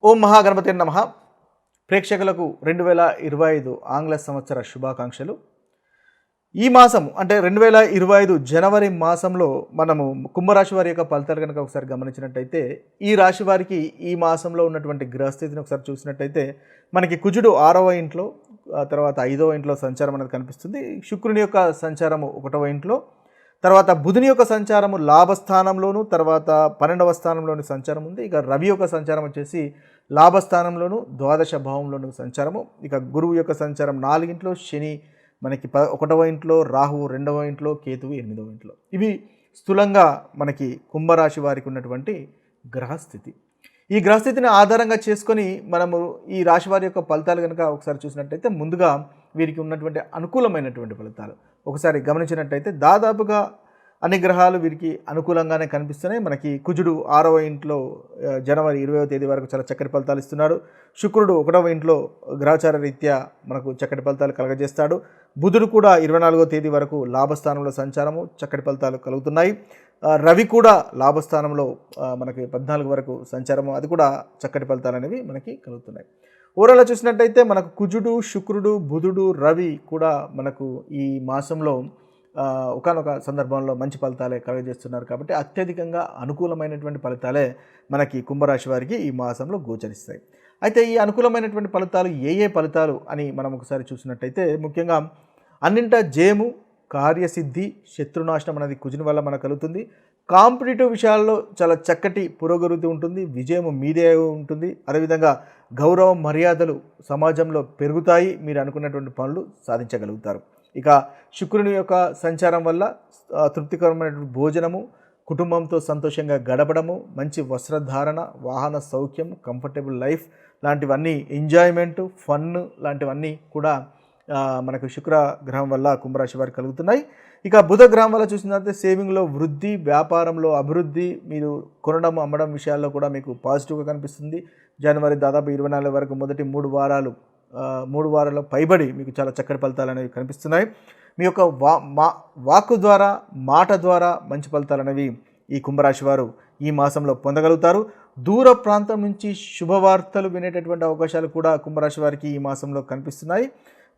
ఓం మహాగణపతి నమః. ప్రేక్షకులకు 2025 ఆంగ్ల సంవత్సర శుభాకాంక్షలు. ఈ మాసం అంటే 2025 జనవరి మాసంలో మనము కుంభరాశి వారి యొక్క ఫలితాలు కనుక ఒకసారి గమనించినట్టయితే, ఈ రాశి వారికి ఈ మాసంలో ఉన్నటువంటి గ్రహస్థితిని ఒకసారి చూసినట్టయితే మనకి కుజుడు 6వ ఇంట్లో, తర్వాత 5వ ఇంట్లో సంచారం అనేది కనిపిస్తుంది. శుక్రుని యొక్క సంచారము 1వ ఇంట్లో, తర్వాత బుధుని యొక్క సంచారము లాభస్థానంలోను, తర్వాత 12వ స్థానంలోని సంచారం ఉంది. ఇక రవి యొక్క సంచారం వచ్చేసి లాభస్థానంలోను, ద్వాదశ భావంలోను సంచారము. ఇక గురువు యొక్క సంచారం 4 ఇంట్లో, శని మనకి 1వ ఇంట్లో, రాహువు 2వ ఇంట్లో, కేతువు 8వ ఇంట్లో. ఇవి స్థూలంగా మనకి కుంభరాశి వారికి ఉన్నటువంటి గ్రహస్థితి. ఈ గ్రహస్థితిని ఆధారంగా చేసుకొని మనము ఈ రాశి వారి యొక్క ఫలితాలు కనుక ఒకసారి చూసినట్టయితే, ముందుగా వీరికి ఉన్నటువంటి అనుకూలమైనటువంటి ఫలితాలు ఒకసారి గమనించినట్టయితే దాదాపుగా అన్ని గ్రహాలు వీరికి అనుకూలంగానే కనిపిస్తున్నాయి. మనకి కుజుడు 6వ ఇంట్లో జనవరి 20వ తేదీ వరకు చాలా చక్కటి ఫలితాలు ఇస్తున్నాడు. శుక్రుడు 1వ ఇంట్లో గ్రహచార రీత్యా మనకు చక్కటి ఫలితాలు కలగజేస్తాడు. బుధుడు కూడా 24వ తేదీ వరకు లాభస్థానంలో సంచారము, చక్కటి ఫలితాలు కలుగుతున్నాయి. రవి కూడా లాభస్థానంలో మనకి 14 వరకు సంచారము, అది కూడా చక్కటి ఫలితాలు అనేవి మనకి కలుగుతున్నాయి. ఓవరాల్గా చూసినట్టయితే మనకు కుజుడు, శుక్రుడు, బుధుడు, రవి కూడా మనకు ఈ మాసంలో ఒకానొక సందర్భంలో మంచి ఫలితాలే కలుగజేస్తున్నారు. కాబట్టి అత్యధికంగా అనుకూలమైనటువంటి ఫలితాలే మనకి కుంభరాశి వారికి ఈ మాసంలో గోచరిస్తాయి. అయితే ఈ అనుకూలమైనటువంటి ఫలితాలు ఏ ఫలితాలు అని మనం ఒకసారి చూసినట్టయితే, ముఖ్యంగా అన్నింటా జయము, కార్యసిద్ధి, శత్రునాశనం అనేది కుజుని వల్ల మనకు కలుగుతుంది. కాంపిటేటివ్ విషయాల్లో చాలా చక్కటి పురోగతి ఉంటుంది, విజయం మీదే ఉంటుంది. అదేవిధంగా గౌరవం, మర్యాదలు సమాజంలో పెరుగుతాయి, మీరు అనుకున్నటువంటి పనులు సాధించగలుగుతారు. ఇక శుక్రుని యొక్క సంచారం వల్ల తృప్తికరమైనటువంటి భోజనము, కుటుంబంతో సంతోషంగా గడపడము, మంచి వస్త్రధారణ, వాహన సౌఖ్యం, కంఫర్టబుల్ లైఫ్ లాంటివన్నీ, ఎంజాయ్మెంటు, ఫన్ లాంటివన్నీ కూడా మనకు శుక్ర గ్రహం వల్ల కుంభరాశి వారికి కలుగుతున్నాయి. ఇక బుధ గ్రహం వల్ల చూసినట్లయితే సేవింగ్లో వృద్ధి, వ్యాపారంలో అభివృద్ధి, మీరు కొనడం అమ్మడం విషయాల్లో కూడా మీకు పాజిటివ్గా కనిపిస్తుంది. జనవరి దాదాపు 24 వరకు మొదటి 3 వారాల పైబడి మీకు చాలా చక్కటి ఫలితాలు అనేవి కనిపిస్తున్నాయి. మీ యొక్క వాక్కు ద్వారా, మాట ద్వారా మంచి ఫలితాలు అనేవి ఈ కుంభరాశి వారు ఈ మాసంలో పొందగలుగుతారు. దూర ప్రాంతం నుంచి శుభవార్తలు వినేటటువంటి అవకాశాలు కూడా కుంభరాశి వారికి ఈ మాసంలో కనిపిస్తున్నాయి.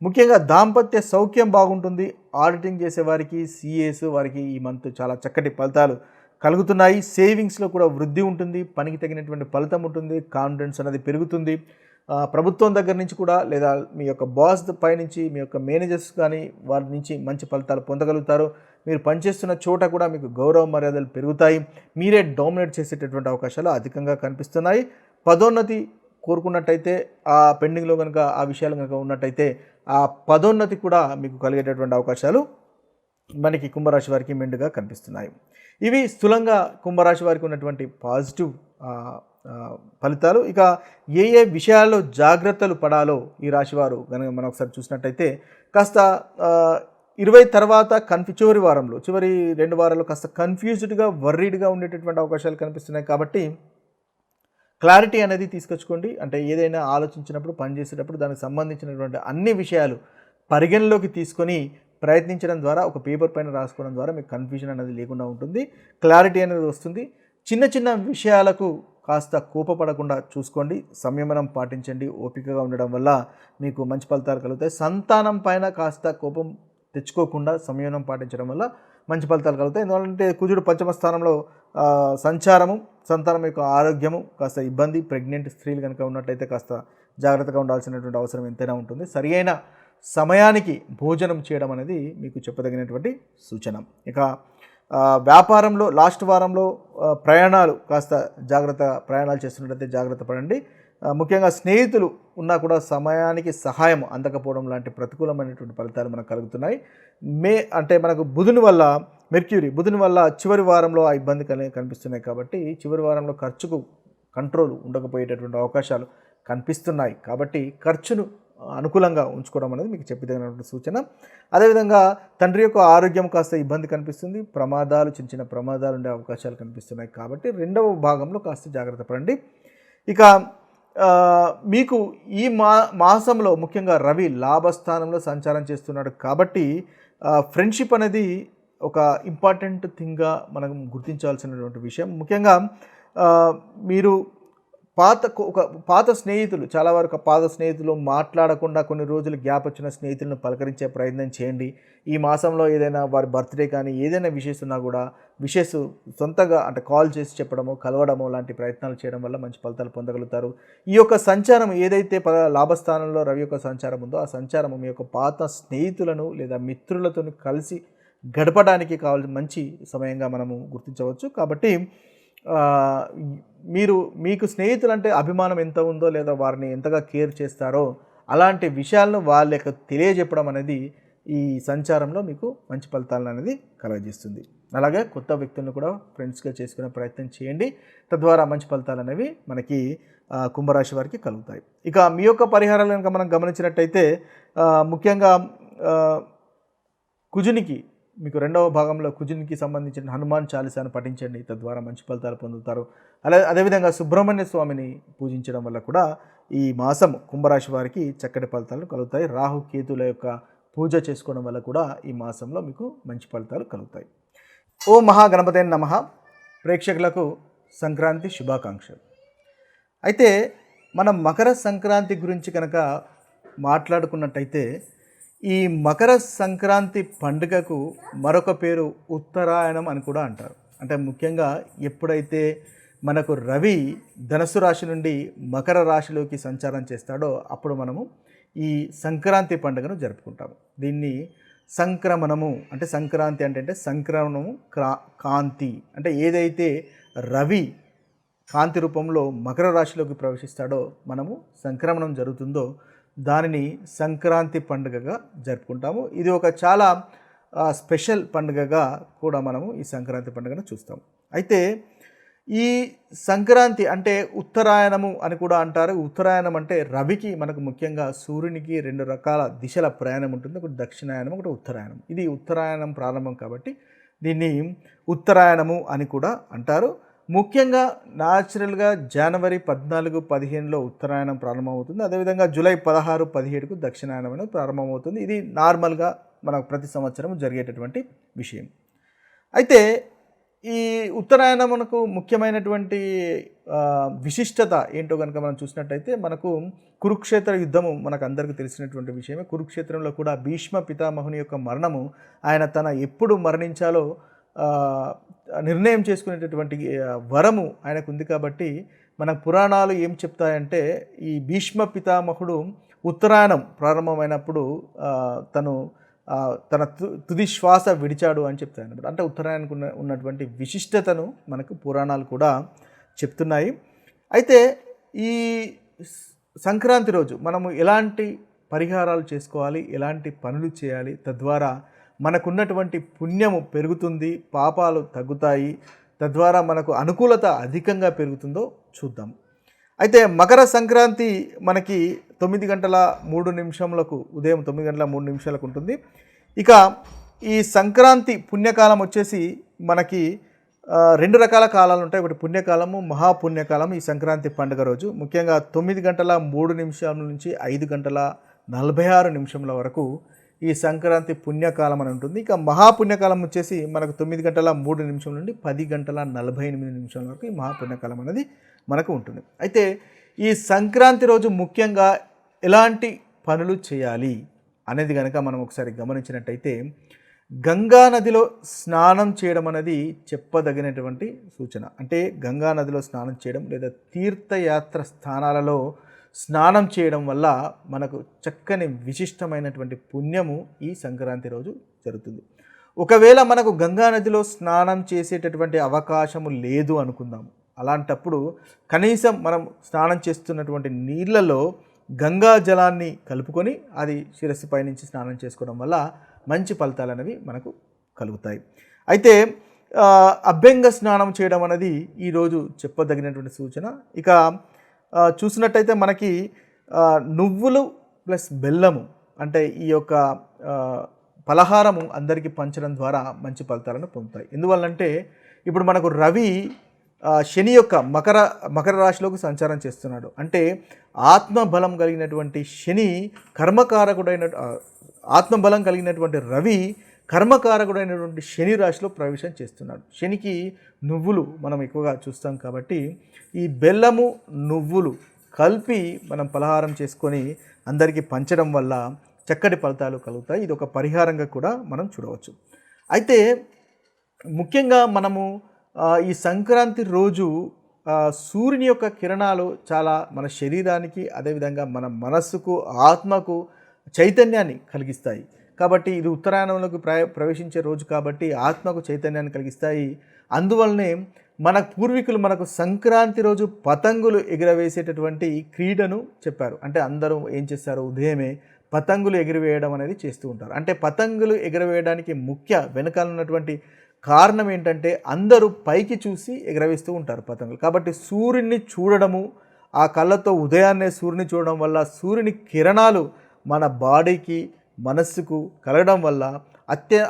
ముఖ్యంగా దాంపత్య సౌఖ్యం బాగుంటుంది. ఆడిటింగ్ చేసేవారికి, సిఏస్ వారికి ఈ మంత్ చాలా చక్కటి ఫలితాలు కలుగుతున్నాయి. సేవింగ్స్లో కూడా వృద్ధి ఉంటుంది, పనికి తగినటువంటి ఫలితం ఉంటుంది, కాన్ఫిడెన్స్ అనేది పెరుగుతుంది. ప్రభుత్వం దగ్గర నుంచి కూడా, లేదా మీ యొక్క బాస్ పై నుంచి, మీ యొక్క మేనేజర్స్ కానీ వారి నుంచి మంచి ఫలితాలు పొందగలుగుతారు. మీరు పనిచేస్తున్న చోట కూడా మీకు గౌరవ మర్యాదలు పెరుగుతాయి. మీరే డామినేట్ చేసేటటువంటి అవకాశాలు అధికంగా కనిపిస్తున్నాయి. పదోన్నతి కోరుకున్నట్టయితే, ఆ పెండింగ్లో కనుక ఆ విషయాలు కనుక ఉన్నట్టయితే ఆ పదోన్నతి కూడా మీకు కలిగేటటువంటి అవకాశాలు మనకి కుంభరాశి వారికి మెండుగా కనిపిస్తున్నాయి. ఇవి స్థూలంగా కుంభరాశి వారికి ఉన్నటువంటి పాజిటివ్ ఫలితాలు. ఇక ఏ విషయాల్లో జాగ్రత్తలు పడాలో ఈ రాశివారు కనుక మనం ఒకసారి చూసినట్టయితే, కాస్త 20 తర్వాత చివరి 2 వారాల్లో కాస్త కన్ఫ్యూజ్డ్గా, వర్రీడ్గా ఉండేటటువంటి అవకాశాలు కనిపిస్తున్నాయి. కాబట్టి క్లారిటీ అనేది తీసుకొచ్చుకోండి. అంటే ఏదైనా ఆలోచించినప్పుడు, పనిచేసేటప్పుడు దానికి సంబంధించినటువంటి అన్ని విషయాలు పరిగణలోకి తీసుకొని ప్రయత్నించడం ద్వారా, ఒక పేపర్ పైన రాసుకోవడం ద్వారా మీకు కన్ఫ్యూజన్ అనేది లేకుండా ఉంటుంది, క్లారిటీ అనేది వస్తుంది. చిన్న చిన్న విషయాలకు కాస్త కోపపడకుండా చూసుకోండి, సంయమనం పాటించండి. ఓపికగా ఉండడం వల్ల మీకు మంచి ఫలితాలు కలుగుతాయి. సంతానం పైన కాస్త కోపం తెచ్చుకోకుండా సంయమనం పాటించడం వల్ల మంచి ఫలితాలు కలుగుతాయి. ఎందుకంటే కుజుడు 5వ స్థానంలో సంచారము, సంతానం యొక్క ఆరోగ్యము కాస్త ఇబ్బంది. ప్రెగ్నెంట్ స్త్రీలు కనుక ఉన్నట్టయితే కాస్త జాగ్రత్తగా ఉండాల్సినటువంటి అవసరం ఎంతైనా ఉంటుంది. సరియైన సమయానికి భోజనం చేయడం అనేది మీకు చెప్పదగినటువంటి సూచన. ఇక వ్యాపారంలో లాస్ట్ వారంలో ప్రయాణాలు కాస్త ప్రయాణాలు చేస్తున్నట్టయితే జాగ్రత్త పడండి. ముఖ్యంగా స్నేహితులు ఉన్నా కూడా సమయానికి సహాయం అందకపోవడం లాంటి ప్రతికూలమైనటువంటి ఫలితాలు మనకు కలుగుతున్నాయి. అంటే మనకు బుధుని వల్ల చివరి వారంలో ఆ ఇబ్బంది కనిపిస్తున్నాయి. కాబట్టి చివరి వారంలో ఖర్చుకు కంట్రోల్ ఉండకపోయేటటువంటి అవకాశాలు కనిపిస్తున్నాయి. కాబట్టి ఖర్చును అనుకూలంగా ఉంచుకోవడం అనేది మీకు చెప్పదగినటువంటి సూచన. అదేవిధంగా తండ్రి యొక్క ఆరోగ్యం కాస్త ఇబ్బంది కనిపిస్తుంది. చిన్న ప్రమాదాలు ఉండే అవకాశాలు కనిపిస్తున్నాయి. కాబట్టి 2వ భాగంలో కాస్త జాగ్రత్త పడండి. ఇక మీకు ఈ మాసంలో ముఖ్యంగా రవి లాభస్థానంలో సంచారం చేస్తున్నాడు. కాబట్టి ఫ్రెండ్షిప్ అనేది ఒక ఇంపార్టెంట్ థింగ్గా మనం గుర్తించాల్సినటువంటి విషయం. ముఖ్యంగా మీరు ఒక పాత స్నేహితులు, చాలా వరకు పాత స్నేహితులు మాట్లాడకుండా కొన్ని రోజులు గ్యాప్ వచ్చిన స్నేహితులను పలకరించే ప్రయత్నం చేయండి. ఈ మాసంలో ఏదైనా వారి బర్త్డే కానీ ఏదైనా విషెస్ ఉన్నా కూడా విషెస్ సొంతంగా అంటే కాల్ చేసి చెప్పడము, కలవడము లాంటి ప్రయత్నాలు చేయడం వల్ల మంచి ఫలితాలు పొందగలుగుతారు. ఈ యొక్క సంచారం ఏదైతే లాభస్థానంలో రవి యొక్క సంచారం ఉందో ఆ సంచారం మీ యొక్క పాత స్నేహితులను లేదా మిత్రులతో కలిసి గడపడానికి కావాల్సిన మంచి సమయంగా మనము గుర్తించవచ్చు. కాబట్టి మీకు స్నేహితులంటే అభిమానం ఎంత ఉందో లేదా వారిని ఎంతగా కేర్ చేస్తారో అలాంటి విషయాలను వాళ్ళకి తెలియజెప్పడం అనేది ఈ సంచారంలో మీకు మంచి ఫలితాలను అనేది కలగజేస్తుంది. అలాగే కొత్త వ్యక్తులను కూడా ఫ్రెండ్స్గా చేసుకునే ప్రయత్నం చేయండి. తద్వారా మంచి ఫలితాలు అనేవి మనకి కుంభరాశి వారికి కలుగుతాయి. ఇక మీ యొక్క పరిహారాలు కనుక మనం గమనించినట్టయితే ముఖ్యంగా కుజునికి మీకు రెండవ భాగంలో కుజునికి సంబంధించిన హనుమాన్ చాలీసాను పఠించండి. తద్వారా మంచి ఫలితాలు పొందుతారు. అదేవిధంగా సుబ్రహ్మణ్య స్వామిని పూజించడం వల్ల కూడా ఈ మాసం కుంభరాశి వారికి చక్కటి ఫలితాలు కలుగుతాయి. రాహు కేతుల యొక్క పూజ చేసుకోవడం వల్ల కూడా ఈ మాసంలో మీకు మంచి ఫలితాలు కలుగుతాయి. ఓం మహాగణపతే నమః. ప్రేక్షకులకు సంక్రాంతి శుభాకాంక్షలు. అయితే మనం మకర సంక్రాంతి గురించి కనుక మాట్లాడుకున్నట్టయితే ఈ మకర సంక్రాంతి పండుగకు మరొక పేరు ఉత్తరాయణం అని కూడా అంటారు. అంటే ముఖ్యంగా ఎప్పుడైతే మనకు రవి ధనుసు రాశి నుండి మకర రాశిలోకి సంచారం చేస్తాడో అప్పుడు మనము ఈ సంక్రాంతి పండుగను జరుపుకుంటాము. దీన్ని సంక్రమణము అంటే సంక్రాంతి అంటే సంక్రమణము కాంతి అంటే ఏదైతే రవి కాంతి రూపంలో మకర రాశిలోకి ప్రవేశిస్తాడో మనము సంక్రమణం జరుగుతుందో దానిని సంక్రాంతి పండుగగా జరుపుకుంటాము. ఇది ఒక చాలా స్పెషల్ పండుగగా కూడా మనము ఈ సంక్రాంతి పండుగను చూస్తాము. అయితే ఈ సంక్రాంతి అంటే ఉత్తరాయణము అని కూడా అంటారు. ఉత్తరాయణం అంటే రవికి మనకు ముఖ్యంగా సూర్యునికి రెండు రకాల దిశల ప్రయాణం ఉంటుంది. ఒకటి దక్షిణాయనం, ఒకటి ఉత్తరాయణం. ఇది ఉత్తరాయణం ప్రారంభం కాబట్టి దీన్ని ఉత్తరాయణము అని కూడా అంటారు. ముఖ్యంగా న్యాచురల్గా జనవరి 14-15లో ఉత్తరాయణం ప్రారంభమవుతుంది. అదేవిధంగా జూలై 16-17కు దక్షిణాయనం అనేది ప్రారంభమవుతుంది. ఇది నార్మల్గా మనకు ప్రతి సంవత్సరం జరిగేటటువంటి విషయం. అయితే ఈ ఉత్తరాయణమునకు ముఖ్యమైనటువంటి విశిష్టత ఏంటో కనుక మనం చూసినట్టయితే మనకు కురుక్షేత్ర యుద్ధము మనకు అందరికీ తెలిసినటువంటి విషయమే. కురుక్షేత్రంలో కూడా భీష్మ పితామహుని యొక్క మరణము ఆయన ఎప్పుడు మరణించాలో నిర్ణయం చేసుకునేటటువంటి వరము ఆయనకు ఉంది. కాబట్టి మన పురాణాలు ఏం చెప్తాయంటే ఈ భీష్మ పితామహుడు ఉత్తరాయణం ప్రారంభమైనప్పుడు తన తుది శ్వాస విడిచాడు అని చెప్తాయి అన్నమాట. అంటే ఉత్తరాయణకు ఉన్నటువంటి విశిష్టతను మనకు పురాణాలు కూడా చెప్తున్నాయి. అయితే ఈ సంక్రాంతి రోజు మనము ఎలాంటి పరిహారాలు చేసుకోవాలి, ఎలాంటి పనులు చేయాలి, తద్వారా మనకున్నటువంటి పుణ్యము పెరుగుతుంది, పాపాలు తగ్గుతాయి, తద్వారా మనకు అనుకూలత అధికంగా పెరుగుతుందో చూద్దాం. అయితే మకర సంక్రాంతి మనకి 9:03 ఉదయం 9:03 ఉంటుంది. ఇక ఈ సంక్రాంతి పుణ్యకాలం వచ్చేసి మనకి రెండు రకాల కాలాలు ఉంటాయి. ఒకటి పుణ్యకాలము, మహాపుణ్యకాలం. ఈ సంక్రాంతి పండుగ రోజు ముఖ్యంగా 9:03 నుంచి 5:46 వరకు ఈ సంక్రాంతి పుణ్యకాలం అని ఉంటుంది. ఇక మహాపుణ్యకాలం వచ్చేసి మనకు 9:03 నుండి 10:48 వరకు ఈ మహాపుణ్యకాలం అనేది మనకు ఉంటుంది. అయితే ఈ సంక్రాంతి రోజు ముఖ్యంగా ఎలాంటి పనులు చేయాలి అనేది కనుక మనం ఒకసారి గమనించినట్టయితే గంగా నదిలో స్నానం చేయడం అనేది చెప్పదగినటువంటి సూచన. అంటే గంగా నదిలో స్నానం చేయడం లేదా తీర్థయాత్ర స్థానాలలో స్నానం చేయడం వల్ల మనకు చక్కని విశిష్టమైనటువంటి పుణ్యము ఈ సంక్రాంతి రోజు జరుగుతుంది. ఒకవేళ మనకు గంగా నదిలో స్నానం చేసేటటువంటి అవకాశము లేదు అనుకుందాము. అలాంటప్పుడు కనీసం మనం స్నానం చేస్తున్నటువంటి నీళ్ళలో గంగా జలాన్ని కలుపుకొని అది శిరస్సు పైనుంచి స్నానం చేసుకోవడం వల్ల మంచి ఫలితాలు అనేవి మనకు కలుగుతాయి. అయితే అభ్యంగ స్నానం చేయడం అనేది ఈరోజు చెప్పదగినటువంటి సూచన. ఇక చూసినట్టయితే మనకి నువ్వులు ప్లస్ బెల్లము అంటే ఈ యొక్క పలహారము అందరికీ పంచడం ద్వారా మంచి ఫలితాలను పొందుతాయి. ఎందువల్లంటే ఇప్పుడు మనకు రవి శని యొక్క మకర రాశిలోకి సంచారం చేస్తున్నాడు. అంటే ఆత్మబలం కలిగినటువంటి శని కర్మకారకుడైన ఆత్మబలం కలిగినటువంటి రవి కర్మకారకుడైనటువంటి శని రాశిలో ప్రవేశం చేస్తున్నాడు. శనికి నువ్వులు మనం ఎక్కువగా చూస్తాం కాబట్టి ఈ బెల్లము నువ్వులు కలిపి మనం పలహారం చేసుకొని అందరికీ పంచడం వల్ల చక్కటి ఫలితాలు కలుగుతాయి. ఇది ఒక పరిహారంగా కూడా మనం చూడవచ్చు. అయితే ముఖ్యంగా మనము ఈ సంక్రాంతి రోజు సూర్యుని యొక్క కిరణాలు చాలా మన శరీరానికి, అదేవిధంగా మన మనస్సుకు, ఆత్మకు చైతన్యాన్ని కలిగిస్తాయి. కాబట్టి ఇది ఉత్తరాయణంలోకి ప్రవేశించే రోజు కాబట్టి ఆత్మకు చైతన్యాన్ని కలిగిస్తాయి. అందువల్లనే మన పూర్వీకులు మనకు సంక్రాంతి రోజు పతంగులు ఎగురవేసేటటువంటి క్రీడను చెప్పారు. అంటే అందరూ ఏం చేస్తారు, ఉదయమే పతంగులు ఎగురవేయడం అనేది చేస్తూ ఉంటారు. అంటే పతంగులు ఎగురవేయడానికి ముఖ్య వెనకాల ఉన్నటువంటి కారణం ఏంటంటే అందరూ పైకి చూసి ఎగరవేస్తూ ఉంటారు పతంగులు. కాబట్టి సూర్యుని చూడడము, ఆ కళ్ళతో ఉదయాన్నే సూర్యుని చూడడం వల్ల సూర్యుని కిరణాలు మన బాడీకి, మనస్సుకు కలగడం వల్ల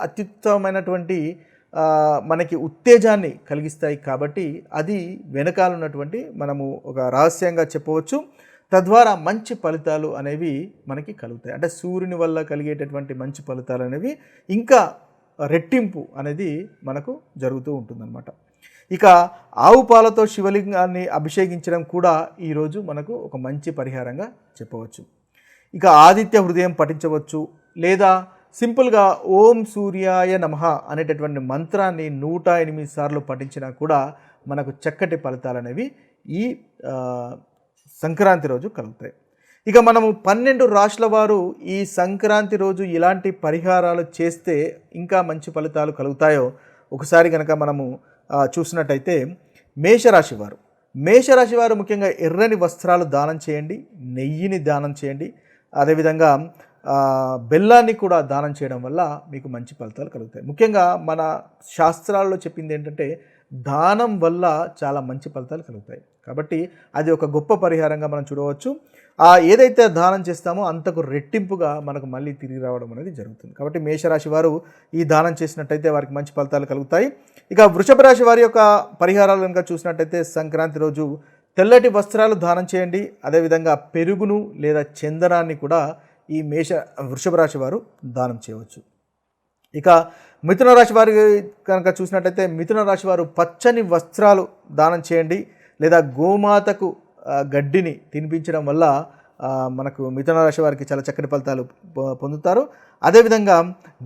అత్యుత్తమైనటువంటి మనకి ఉత్తేజాన్ని కలిగిస్తాయి. కాబట్టి అది వెనకాల ఉన్నటువంటి మనము ఒక రహస్యంగా చెప్పవచ్చు. తద్వారా మంచి ఫలితాలు అనేవి మనకి కలుగుతాయి. అంటే సూర్యుని వల్ల కలిగేటటువంటి మంచి ఫలితాలు అనేవి ఇంకా రెట్టింపు అనేది మనకు జరుగుతూ ఉంటుందన్నమాట. ఇక ఆవు పాలతో శివలింగాన్ని అభిషేకించడం కూడా ఈరోజు మనకు ఒక మంచి పరిహారంగా చెప్పవచ్చు. ఇక ఆదిత్య హృదయం పఠించవచ్చు, లేదా సింపుల్గా ఓం సూర్యాయ నమః అనేటటువంటి మంత్రాన్ని 108 సార్లు పఠించినా కూడా మనకు చక్కటి ఫలితాలు అనేవి ఈ సంక్రాంతి రోజు కలుగుతాయి. ఇక మనము 12 రాశుల వారు ఈ సంక్రాంతి రోజు ఇలాంటి పరిహారాలు చేస్తే ఇంకా మంచి ఫలితాలు కలుగుతాయో ఒకసారి కనుక మనము చూసినట్టయితే మేషరాశి వారు ముఖ్యంగా ఎర్రని వస్త్రాలు దానం చేయండి, నెయ్యిని దానం చేయండి, అదేవిధంగా బెల్లాన్ని కూడా దానం చేయడం వల్ల మీకు మంచి ఫలితాలు కలుగుతాయి. ముఖ్యంగా మన శాస్త్రాల్లో చెప్పింది ఏంటంటే దానం వల్ల చాలా మంచి ఫలితాలు కలుగుతాయి. కాబట్టి అది ఒక గొప్ప పరిహారంగా మనం చూడవచ్చు. ఏదైతే దానం చేస్తామో అంతకు రెట్టింపుగా మనకు మళ్ళీ తిరిగి రావడం అనేది జరుగుతుంది. కాబట్టి మేషరాశి వారు ఈ దానం చేసినట్టయితే వారికి మంచి ఫలితాలు కలుగుతాయి. ఇక వృషభ రాశి వారి యొక్క పరిహారాలు కనుక చూసినట్టయితే సంక్రాంతి రోజు తెల్లటి వస్త్రాలు దానం చేయండి, అదేవిధంగా పెరుగును లేదా చందనాన్ని కూడా ఈ వృషభ రాశి వారు దానం చేయవచ్చు. ఇక మిథున రాశి వారి కనుక చూసినట్టయితే మిథున రాశి వారు పచ్చని వస్త్రాలు దానం చేయండి, లేదా గోమాతకు గడ్డిని తినిపించడం వల్ల మనకు మిథున రాశి వారికి చాలా చక్కటి ఫలితాలు పొందుతారు. అదేవిధంగా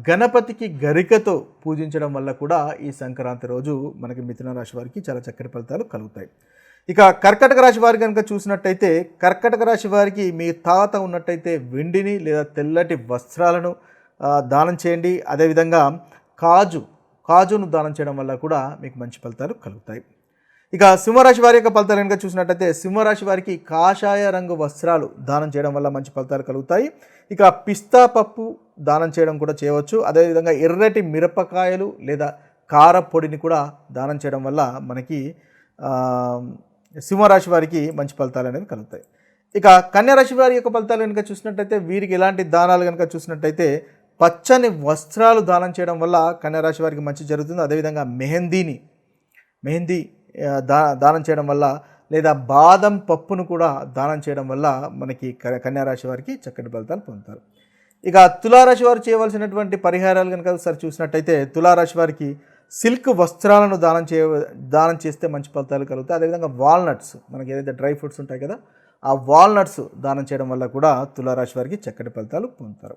గణపతికి గరికతో పూజించడం వల్ల కూడా ఈ సంక్రాంతి రోజు మనకి మిథున రాశి వారికి చాలా చక్కటి ఫలితాలు కలుగుతాయి. ఇక కర్కటక రాశి వారి కనుక చూసినట్టయితే కర్కటక రాశి వారికి మీ తాత ఉన్నట్టయితే వెండిని లేదా తెల్లటి వస్త్రాలను దానం చేయండి. అదేవిధంగా కాజును దానం చేయడం వల్ల కూడా మీకు మంచి ఫలితాలు కలుగుతాయి. ఇక సింహరాశి వారి యొక్క ఫలితాలు కనుక చూసినట్టయితే సింహరాశి వారికి కాషాయ రంగు వస్త్రాలు దానం చేయడం వల్ల మంచి ఫలితాలు కలుగుతాయి. ఇక పిస్తా పప్పు దానం చేయడం కూడా చేయవచ్చు. అదేవిధంగా ఎర్రటి మిరపకాయలు లేదా కారపొడిని కూడా దానం చేయడం వల్ల మనకి సింహరాశి వారికి మంచి ఫలితాలు అనేవి కలుగుతాయి. ఇక కన్యారాశి వారి యొక్క ఫలితాలు కనుక చూసినట్టయితే వీరికి ఎలాంటి దానాలు కనుక చూసినట్టయితే పచ్చని వస్త్రాలు దానం చేయడం వల్ల కన్యారాశి వారికి మంచి జరుగుతుంది. అదేవిధంగా మెహందీ దానం చేయడం వల్ల, లేదా బాదం పప్పును కూడా దానం చేయడం వల్ల మనకి కన్యారాశి వారికి చక్కటి ఫలితాలు పొందుతారు. ఇక తులారాశి వారు చేయవలసినటువంటి పరిహారాలు కనుక ఒకసారి చూసినట్టయితే తులారాశి వారికి సిల్క్ వస్త్రాలను దానం చేస్తే మంచి ఫలితాలు కలుగుతాయి. అదేవిధంగా వాల్నట్స్, మనకి ఏదైతే డ్రై ఫ్రూట్స్ ఉంటాయి కదా, ఆ వాల్నట్స్ దానం చేయడం వల్ల కూడా తులారాశి వారికి చక్కటి ఫలితాలు పొందుతారు.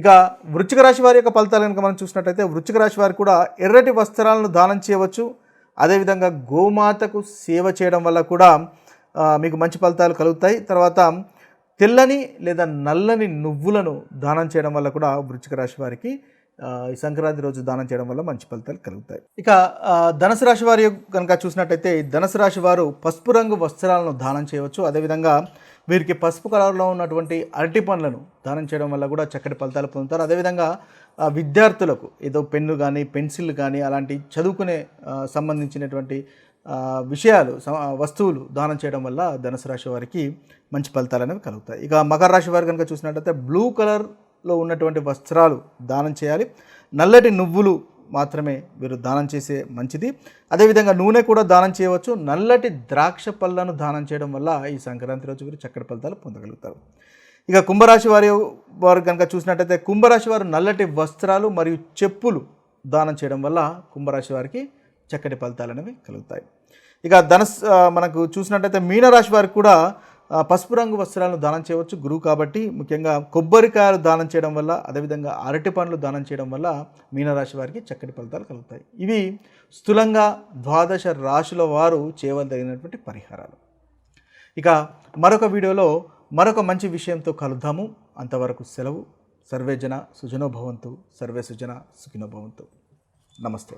ఇక వృశ్చిక రాశి వారి యొక్క ఫలితాలు కనుక మనం చూసినట్టయితే వృశ్చిక రాశి వారు కూడా ఎర్రటి వస్త్రాలను దానం చేయవచ్చు. అదేవిధంగా గోమాతకు సేవ చేయడం వల్ల కూడా మీకు మంచి ఫలితాలు కలుగుతాయి. తర్వాత తెల్లని లేదా నల్లని నువ్వులను దానం చేయడం వల్ల కూడా వృశ్చిక రాశి వారికి ఈ సంక్రాంతి రోజు దానం చేయడం వల్ల మంచి ఫలితాలు కలుగుతాయి. ఇక ధనుసు రాశి వారి కనుక చూసినట్టయితే ధనుసు రాశి వారు పసుపు రంగు వస్త్రాలను దానం చేయవచ్చు. అదేవిధంగా వీరికి పసుపు కలర్లో ఉన్నటువంటి అరటి పండ్లను దానం చేయడం వల్ల కూడా చక్కటి ఫలితాలు పొందుతారు. అదేవిధంగా విద్యార్థులకు ఏదో పెన్ను కానీ పెన్సిల్ కానీ అలాంటి చదువుకునే సంబంధించినటువంటి వస్తువులు దానం చేయడం వల్ల ధనుసు రాశి వారికి మంచి ఫలితాలు అనేవి కలుగుతాయి. ఇక మకర రాశి వారి కనుక చూసినట్టయితే బ్లూ కలర్లో ఉన్నటువంటి వస్త్రాలు దానం చేయాలి. నల్లటి నువ్వులు మాత్రమే వీరు దానం చేసే మంచిది. అదేవిధంగా నూనె కూడా దానం చేయవచ్చు. నల్లటి ద్రాక్ష పళ్ళను దానం చేయడం వల్ల ఈ సంక్రాంతి రోజు వీరు చక్కటి ఫలితాలు పొందగలుగుతారు. ఇక కుంభరాశి వారు కనుక చూసినట్టయితే కుంభరాశి వారు నల్లటి వస్త్రాలు మరియు చెప్పులు దానం చేయడం వల్ల కుంభరాశి వారికి చక్కటి ఫలితాలు అనేవి కలుగుతాయి. ఇక మనకు చూసినట్టయితే మీనరాశి వారికి కూడా పసుపు రంగు వస్త్రాలను దానం చేయవచ్చు గురువు కాబట్టి. ముఖ్యంగా కొబ్బరికాయలు దానం చేయడం వల్ల, అదేవిధంగా అరటి పండ్లు దానం చేయడం వల్ల మీనరాశి వారికి చక్కటి ఫలితాలు కలుగుతాయి. ఇవి స్థూలంగా 12 రాశుల వారు చేయవలసినటువంటి పరిహారాలు. ఇక మరొక వీడియోలో మరొక మంచి విషయంతో కలుద్దాము. అంతవరకు సెలవు. సర్వే జన సుజనో భవంతు, సర్వే సుజన సుఖినో భవంతు. నమస్తే.